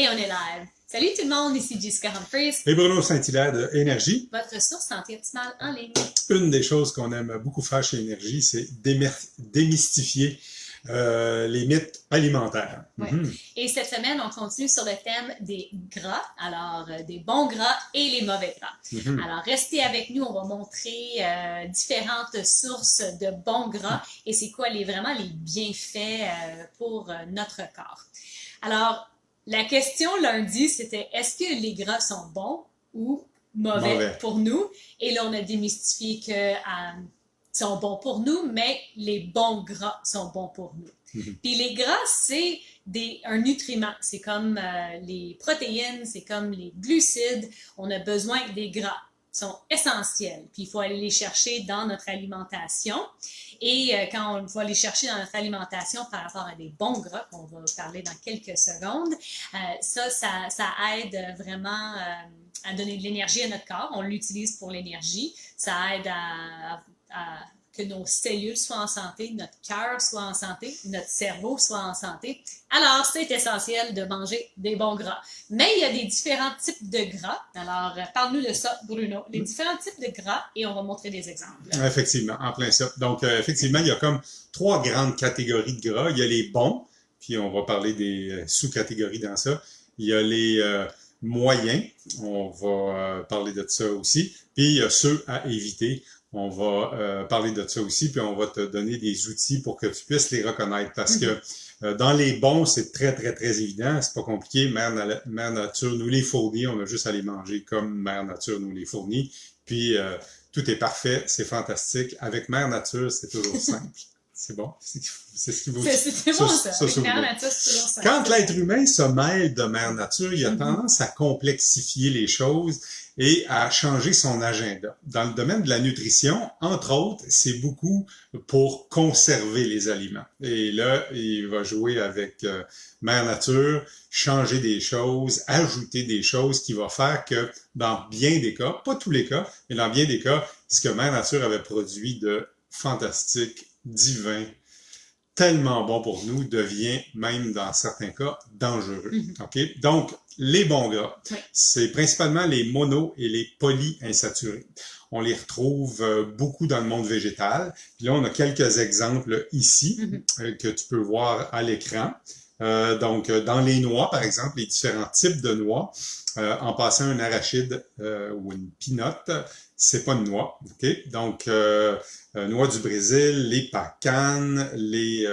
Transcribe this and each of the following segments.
Et on est live. Salut tout le monde, ici Jessica Humphries. Et Bruno Saint-Hilaire de Énergie. Votre source santé optimale en ligne. Une des choses qu'on aime beaucoup faire chez Énergie, c'est démystifier les mythes alimentaires. Ouais. Et cette semaine, on continue sur le thème des gras, alors des bons gras et les mauvais gras. Alors restez avec nous, on va montrer différentes sources de bons gras et c'est quoi vraiment les bienfaits pour notre corps. Alors, la question lundi, c'était est-ce que les gras sont bons ou mauvais pour nous? Et là, on a démystifié que sont bons pour nous, mais les bons gras sont bons pour nous. Puis les gras, c'est un nutriment. C'est comme les protéines, c'est comme les glucides. On a besoin des gras. Ils sont essentiels. Puis il faut aller les chercher dans notre alimentation. Et quand on va les chercher dans notre alimentation par rapport à des bons gras, qu'on va parler dans quelques secondes, ça aide vraiment à donner de l'énergie à notre corps. On l'utilise pour l'énergie. Ça aide à que nos cellules soient en santé, notre cœur soit en santé, notre cerveau soit en santé. Alors, c'est essentiel de manger des bons gras. Mais il y a des différents types de gras. Alors, parle-nous de ça, Bruno. Les différents types de gras et on va montrer des exemples. Effectivement, en plein ça. Donc, effectivement, il y a comme 3 grandes catégories de gras. Il y a les bons, puis on va parler des sous-catégories dans ça. Il y a les moyens, on va parler de ça aussi. Puis, il y a ceux à éviter. On va parler de ça aussi, puis on va te donner des outils pour que tu puisses les reconnaître. Parce que dans les bons, c'est très, très, très évident. C'est pas compliqué. Mère Nature nous les fournit. On a juste à les manger comme Mère Nature nous les fournit. Puis, tout est parfait. C'est fantastique. Avec Mère Nature, c'est toujours simple. C'est bon. C'est ce qui vous... C'est bon, ça. Avec Mère Nature, c'est toujours simple. Quand l'être humain se mêle de Mère Nature, il a tendance à complexifier les choses et à changer son agenda. Dans le domaine de la nutrition, entre autres, c'est beaucoup pour conserver les aliments. Et là, il va jouer avec Mère Nature, changer des choses, ajouter des choses qui va faire que dans bien des cas, pas tous les cas, mais dans bien des cas, ce que Mère Nature avait produit de fantastique, divin, tellement bon pour nous, devient même dans certains cas dangereux. Okay? Donc, les bons gras, c'est principalement les mono et les polyinsaturés. On les retrouve beaucoup dans le monde végétal. Puis là, on a quelques exemples ici que tu peux voir à l'écran. Donc, dans les noix, par exemple, les différents types de noix, en passant un arachide ou une pinotte, c'est pas une noix, ok? Donc, noix du Brésil, les pacanes, les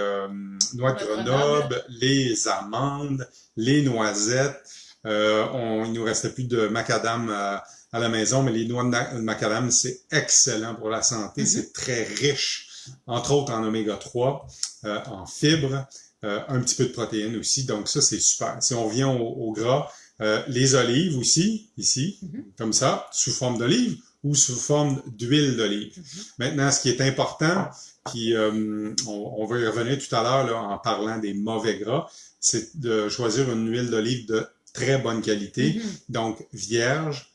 noix de Grenoble, les amandes, les noisettes. Il nous restait plus de macadam à la maison, mais les noix de macadam, c'est excellent pour la santé. C'est très riche, entre autres en oméga 3, en fibres, un petit peu de protéines aussi. Donc ça, c'est super. Si on revient au gras, les olives aussi, ici, comme ça, sous forme d'olive ou sous forme d'huile d'olive. Maintenant, ce qui est important, puis on va y revenir tout à l'heure là, en parlant des mauvais gras, c'est de choisir une huile d'olive de très bonne qualité, donc vierge,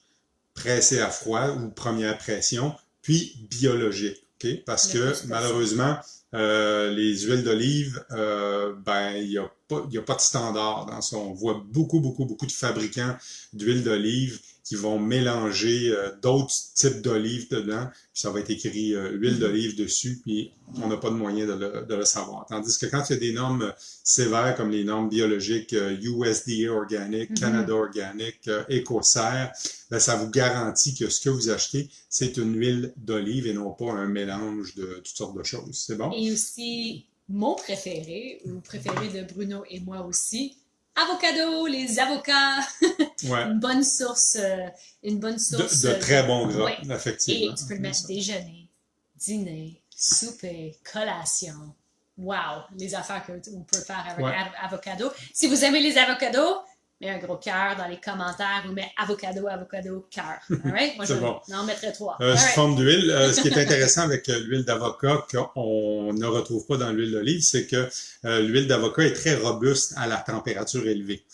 pressée à froid ou première pression, puis biologique. Okay? Parce que malheureusement, les huiles d'olive, il y a pas de standard dans ça. On voit beaucoup de fabricants d'huile d'olive qui vont mélanger d'autres types d'olives dedans, puis ça va être écrit huile d'olive dessus, puis on n'a pas de moyen de le savoir. Tandis que quand il y a des normes sévères comme les normes biologiques USDA Organic, Canada Organic, EcoCert, ben, ça vous garantit que ce que vous achetez, c'est une huile d'olive et non pas un mélange de toutes sortes de choses. C'est bon? Et aussi, mon préféré, ou préféré de Bruno et moi aussi, avocado, les avocats, une bonne source, de très bon gras, effectivement. Et tu peux le mettre déjeuner, dîner, souper, collation. Wow, les affaires qu'on peut faire avec avocado. Si vous aimez les avocados, mets un gros cœur dans les commentaires ou mets avocado, cœur. All right? Moi, j'en mettrais 3. Sous forme d'huile. Ce qui est intéressant avec l'huile d'avocat qu'on ne retrouve pas dans l'huile d'olive, c'est que l'huile d'avocat est très robuste à la température élevée.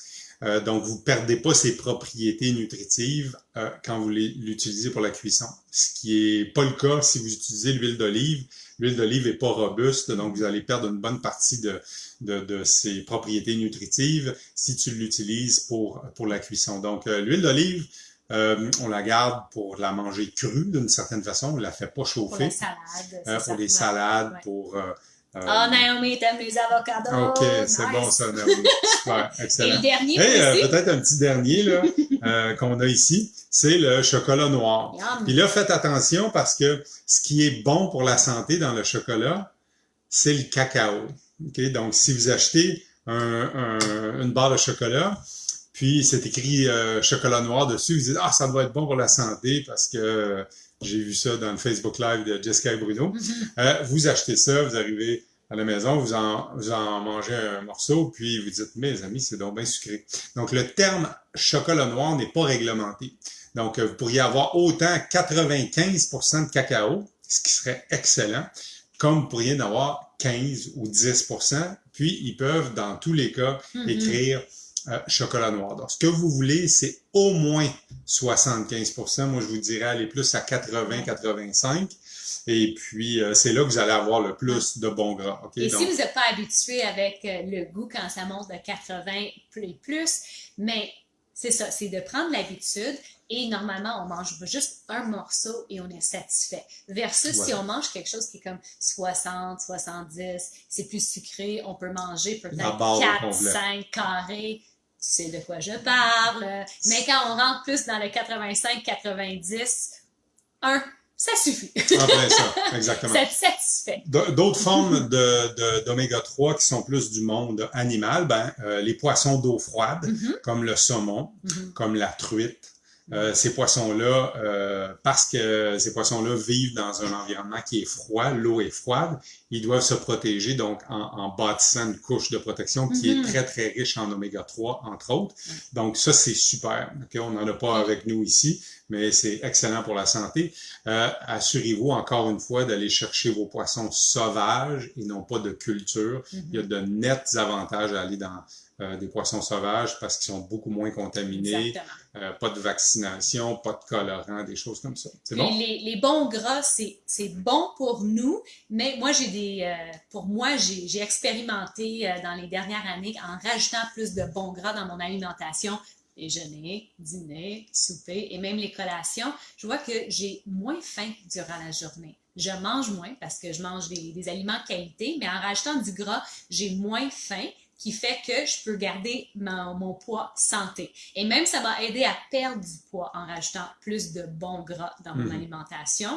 Donc, vous perdez pas ses propriétés nutritives quand vous l'utilisez pour la cuisson. Ce qui est pas le cas si vous utilisez l'huile d'olive. L'huile d'olive est pas robuste, donc vous allez perdre une bonne partie de ses propriétés nutritives si tu l'utilises pour la cuisson. Donc, l'huile d'olive, on la garde pour la manger crue d'une certaine façon. On la fait pas chauffer. Pour les salades, ouais. pour... Naomi, t'aimes les avocados? OK, c'est nice. bon ça, Naomi. Super, excellent. Et le dernier, peut-être un petit dernier là qu'on a ici, c'est le chocolat noir. Yum. Puis là, faites attention parce que ce qui est bon pour la santé dans le chocolat, c'est le cacao. Okay? Donc, si vous achetez une barre de chocolat, puis c'est écrit chocolat noir dessus, vous dites « Ah, ça doit être bon pour la santé parce que j'ai vu ça dans le Facebook Live de Jessica et Bruno. Vous achetez ça, vous arrivez à la maison, vous en mangez un morceau, puis vous dites « Mes amis, c'est donc bien sucré. » Donc, le terme chocolat noir n'est pas réglementé. Donc, vous pourriez avoir autant 95% de cacao, ce qui serait excellent, comme vous pourriez en avoir 15 ou 10%, puis ils peuvent, dans tous les cas, écrire chocolat noir. Donc, ce que vous voulez, c'est au moins 75%. Moi, je vous dirais aller plus à 80-85%. Et puis, c'est là que vous allez avoir le plus de bons gras. Okay? Et donc, si vous n'êtes pas habitué avec le goût quand ça monte de 80 et plus, mais c'est ça, c'est de prendre l'habitude. Et normalement, on mange juste un morceau et on est satisfait. Versus si on mange quelque chose qui est comme 60, 70, c'est plus sucré, on peut manger peut-être 4, 5 carrés. Tu sais de quoi je parle. Mais quand on rentre plus dans le 85, 90, ça suffit. Après ça, exactement. Ça te satisfait. D'autres formes d'oméga 3 qui sont plus du monde animal, les poissons d'eau froide, comme le saumon, comme la truite. Ces poissons-là, parce que ces poissons-là vivent dans un environnement qui est froid, l'eau est froide, ils doivent se protéger donc en bâtissant une couche de protection qui est très, très riche en oméga 3, entre autres. Donc ça, c'est super. Okay? On n'en a pas avec nous ici, mais c'est excellent pour la santé. Assurez-vous encore une fois d'aller chercher vos poissons sauvages et non pas de culture. Il y a de nets avantages à aller dans des poissons sauvages parce qu'ils sont beaucoup moins contaminés, pas de vaccination, pas de colorants, des choses comme ça. C'est bon? Les bons gras, c'est bon pour nous, mais moi j'ai expérimenté dans les dernières années en rajoutant plus de bons gras dans mon alimentation. Déjeuner, dîner, souper et même les collations, je vois que j'ai moins faim durant la journée. Je mange moins parce que je mange des aliments de qualité, mais en rajoutant du gras, j'ai moins faim, qui fait que je peux garder mon poids santé. Et même, ça m'a aidé à perdre du poids en rajoutant plus de bons gras dans mon alimentation.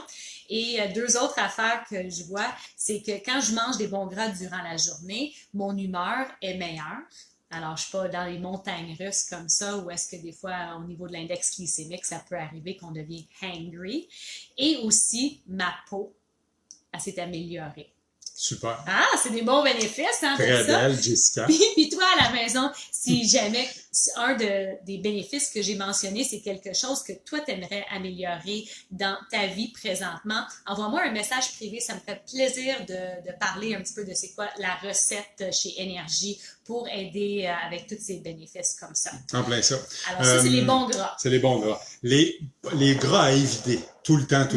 Et deux autres affaires que je vois, c'est que quand je mange des bons gras durant la journée, mon humeur est meilleure. Alors, je suis pas dans les montagnes russes comme ça, où est-ce que des fois, au niveau de l'index glycémique, ça peut arriver qu'on devient hangry. Et aussi, ma peau, elle s'est améliorée. Super. Ah, c'est des bons bénéfices, hein, très belle, Jessica. Puis toi, à la maison, si jamais des bénéfices que j'ai mentionnés, c'est quelque chose que toi, tu aimerais améliorer dans ta vie présentement, envoie-moi un message privé. Ça me fait plaisir de parler un petit peu de c'est quoi la recette chez Énergie pour aider avec tous ces bénéfices comme ça. En plein ça. Alors ça, c'est les bons gras. C'est les bons gras. Les gras à éviter tout le temps,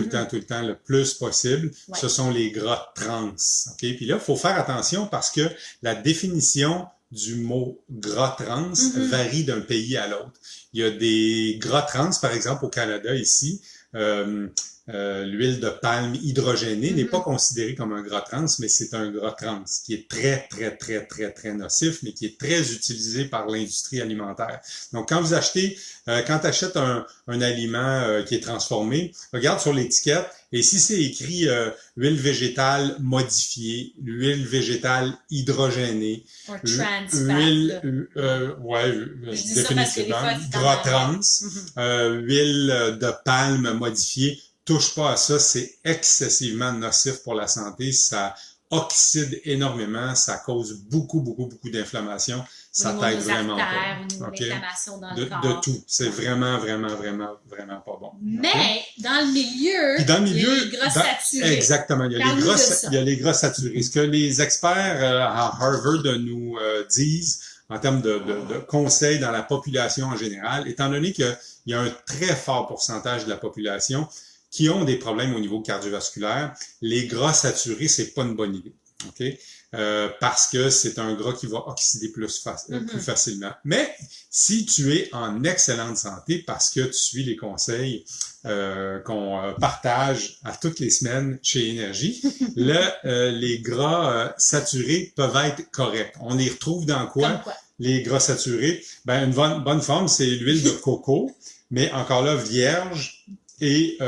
le plus possible, ce sont les gras trans. Okay? Puis là, il faut faire attention parce que la définition du mot gras trans varie d'un pays à l'autre. Il y a des gras trans, par exemple, au Canada, ici, l'huile de palme hydrogénée n'est pas considérée comme un gras trans, mais c'est un gras trans qui est très, très, très, très, très nocif, mais qui est très utilisé par l'industrie alimentaire. Donc, quand vous achetez, quand tu achètes un aliment qui est transformé, regarde sur l'étiquette, et si c'est écrit huile végétale modifiée, huile végétale hydrogénée, huile, définitivement, gras trans, huile de palme modifiée, touche pas à ça, c'est excessivement nocif pour la santé, ça oxyde énormément, ça cause beaucoup d'inflammation, ça t'aide vraiment pas. Au niveau de l'inflammation dans le corps. De tout, c'est vraiment pas bon. Mais dans le milieu, il y a les gras saturés. Exactement, il y a les gras saturés. Ce que les experts à Harvard nous disent en termes de conseils dans la population en général, étant donné qu'il y a un très fort pourcentage de la population qui ont des problèmes au niveau cardiovasculaire, les gras saturés, c'est pas une bonne idée. OK? Parce que c'est un gras qui va oxyder plus facilement. Mais si tu es en excellente santé parce que tu suis les conseils qu'on partage à toutes les semaines chez Énergie, les gras saturés peuvent être corrects. On les retrouve dans quoi? Les gras saturés? Ben, une bonne forme, c'est l'huile de coco, mais encore là, vierge et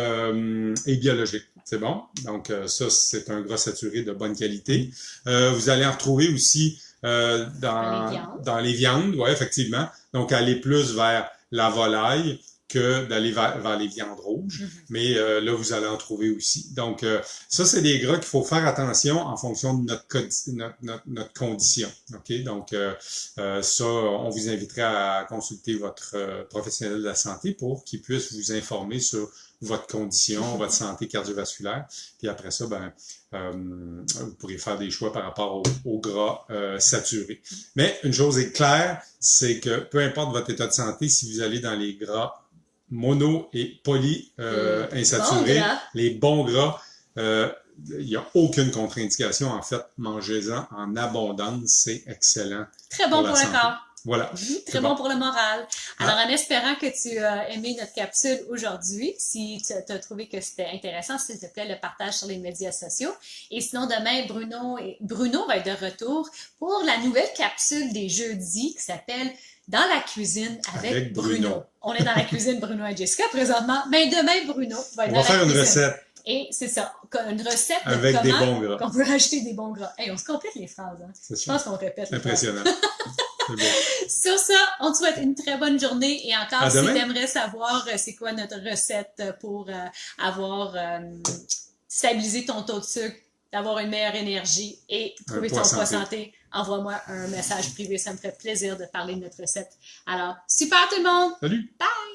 biologique. C'est bon. Donc, ça, c'est un gras saturé de bonne qualité. Vous allez en retrouver aussi dans les viandes, ouais, effectivement. Donc, aller plus vers la volaille que d'aller vers les viandes rouges. Mais là, vous allez en trouver aussi. Donc, ça, c'est des gras qu'il faut faire attention en fonction de notre condition. OK? Donc, ça, on vous inviterait à consulter votre professionnel de la santé pour qu'il puisse vous informer sur votre condition, votre santé cardiovasculaire. Puis après ça, vous pourrez faire des choix par rapport au gras saturé. Mais une chose est claire, c'est que peu importe votre état de santé, si vous allez dans les gras mono et insaturés, les bons gras, il n'y a aucune contre-indication. En fait, mangez-en en abondance, c'est excellent. Très bon pour le corps. Voilà. Très bon pour le moral. Alors, en espérant que tu as aimé notre capsule aujourd'hui, si tu as trouvé que c'était intéressant, s'il te plaît, le partage sur les médias sociaux. Et sinon, demain, Bruno va être de retour pour la nouvelle capsule des jeudis qui s'appelle Dans la cuisine avec Bruno. On est dans la cuisine Bruno et Jessica présentement, mais demain, Bruno va être dans la cuisine. On va faire une recette. Et c'est ça, une recette avec des bons gras. Qu'on peut rajouter des bons gras. Hey, on se complète les phrases. Hein? Je pense qu'on répète. Impressionnant. Bon. Sur ça, on te souhaite une très bonne journée et encore, si tu aimerais savoir c'est quoi notre recette pour avoir stabilisé ton taux de sucre, d'avoir une meilleure énergie et trouver ton poids santé, envoie-moi un message privé. Ça me ferait plaisir de parler de notre recette. Alors, super tout le monde! Salut! Bye!